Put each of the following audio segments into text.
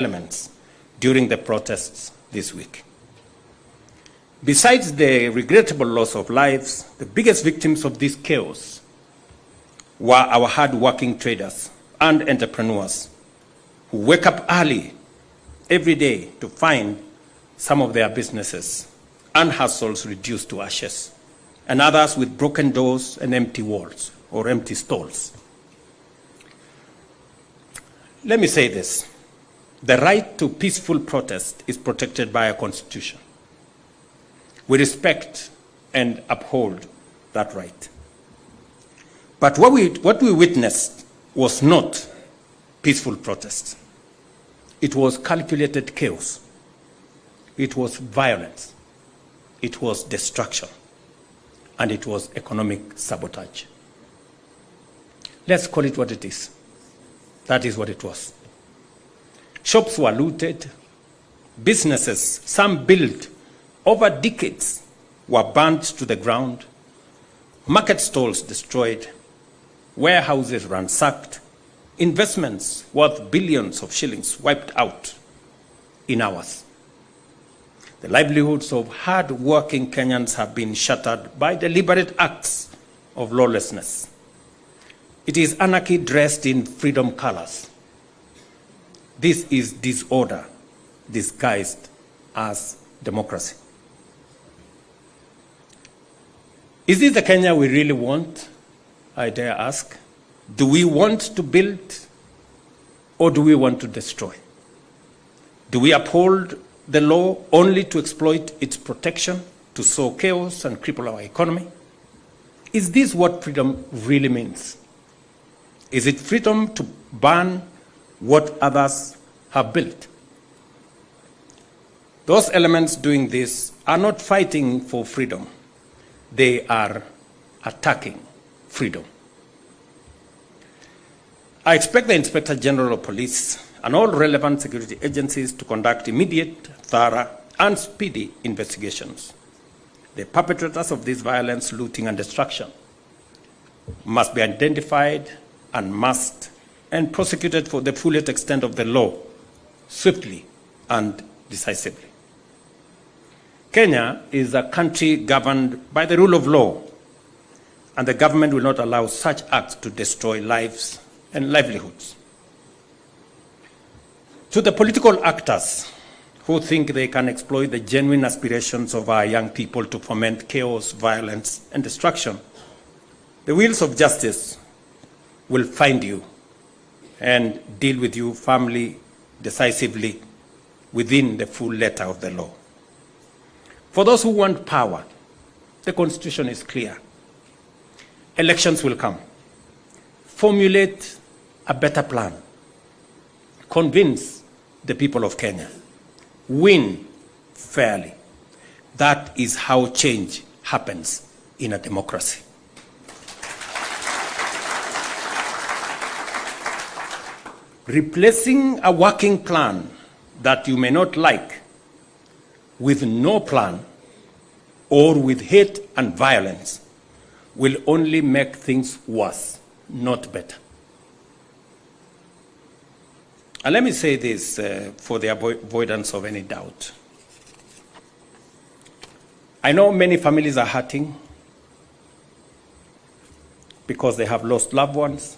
elements during the protests this week. Besides the regrettable loss of lives, the biggest victims of this chaos were our hard-working traders and entrepreneurs who wake up early every day to find some of their businesses and hustles reduced to ashes, and others with broken doors and empty walls or empty stalls. Let me say this. The right to peaceful protest is protected by our Constitution. We respect and uphold that right. But what we witnessed was not peaceful protest. It was calculated chaos. It was violence. It was destruction. And it was economic sabotage. Let's call it what it is. That is what it was. Shops were looted. Businesses, some built over decades, were burnt to the ground. Market stalls destroyed. Warehouses ransacked. Investments worth billions of shillings wiped out in hours. The livelihoods of hard-working Kenyans have been shattered by deliberate acts of lawlessness. It is anarchy dressed in freedom colors. This is disorder disguised as democracy. Is this the Kenya we really want? I dare ask. Do we want to build or do we want to destroy? Do we uphold the law only to exploit its protection, to sow chaos and cripple our economy? Is this what freedom really means? Is it freedom to ban what others have built? Those elements doing this are not fighting for freedom. They are attacking freedom. I expect the Inspector General of Police and all relevant security agencies to conduct immediate, thorough, and speedy investigations. The perpetrators of this violence, looting, and destruction must be identified and prosecuted for the fullest extent of the law, swiftly and decisively. Kenya is a country governed by the rule of law, and the government will not allow such acts to destroy lives and livelihoods. To the political actors who think they can exploit the genuine aspirations of our young people to foment chaos, violence, and destruction, the wheels of justice will find you and deal with you firmly, decisively, within the full letter of the law. For those who want power, the Constitution is clear. Elections will come. Formulate a better plan. Convince the people of Kenya. Win fairly. That is how change happens in a democracy. Replacing a working plan that you may not like with no plan or with hate and violence will only make things worse, not better. And let me say this for the avoidance of any doubt. I know many families are hurting because they have lost loved ones.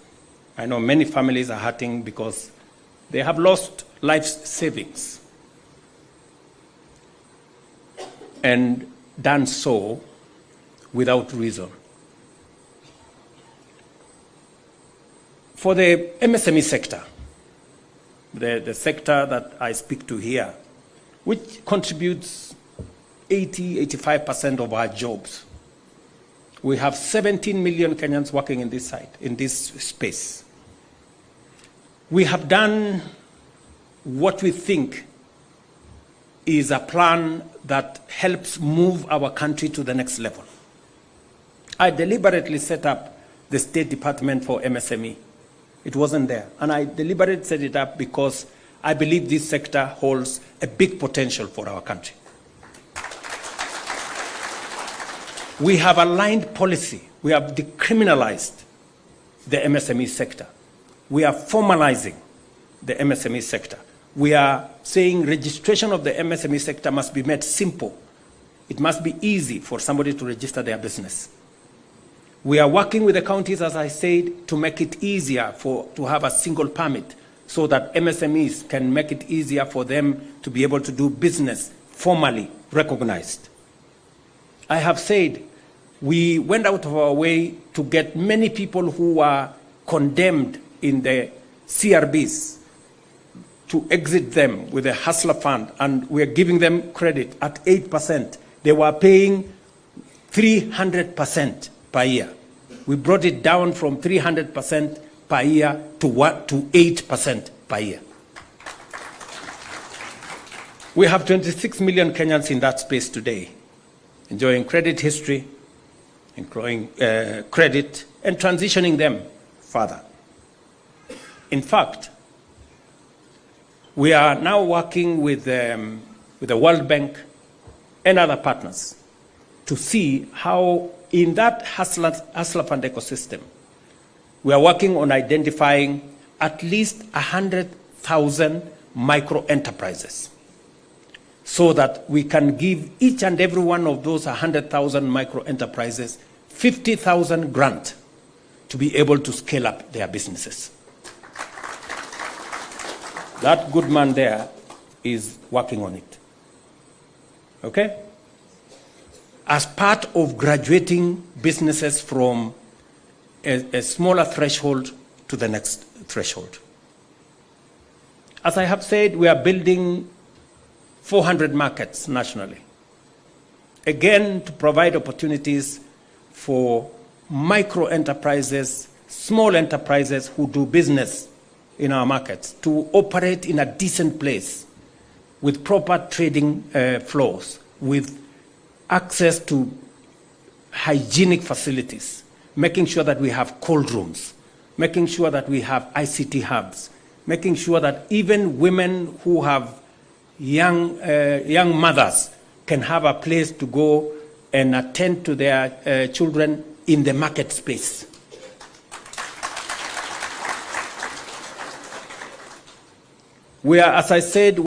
I know many families are hurting because they have lost life savings and done so without reason. For the MSME sector, the sector that I speak to here, which contributes 85% of our jobs. We have 17 million Kenyans working in this site, in this space. We have done what we think is a plan that helps move our country to the next level. I deliberately set up the State Department for MSME. It wasn't there. And I deliberately set it up because I believe this sector holds a big potential for our country. We have aligned policy. We have decriminalized the MSME sector. We are formalizing the MSME sector. we are saying registration of the MSME sector must be made simple. It must be easy for somebody to register their business. We are working with the counties, as I said, to make it easier to have a single permit so that MSMEs can make it easier for them to be able to do business formally recognized. I have said we went out of our way to get many people who were condemned in the CRBs to exit them with a hustler fund, and we are giving them credit at 8%. They were paying 300% per year. We brought it down from 300% per year to 8% per year. We have 26 million Kenyans in that space today, enjoying credit history, enjoying credit, and transitioning them further. In fact, we are now working with the World Bank and other partners to see how in that hustler fund ecosystem, we are working on identifying at least 100,000 micro enterprises so that we can give each and every one of those 100,000 micro enterprises 50,000 grant to be able to scale up their businesses. That good man there is working on it. Okay? As part of graduating businesses from a smaller threshold to the next threshold. As I have said, we are building 400 markets nationally. Again, to provide opportunities for micro enterprises, small enterprises who do business in our markets to operate in a decent place with proper trading flows, with access to hygienic facilities, making sure that we have cold rooms, making sure that we have ICT hubs, making sure that even women who have young mothers can have a place to go and attend to their children in the market space. We are, as I said,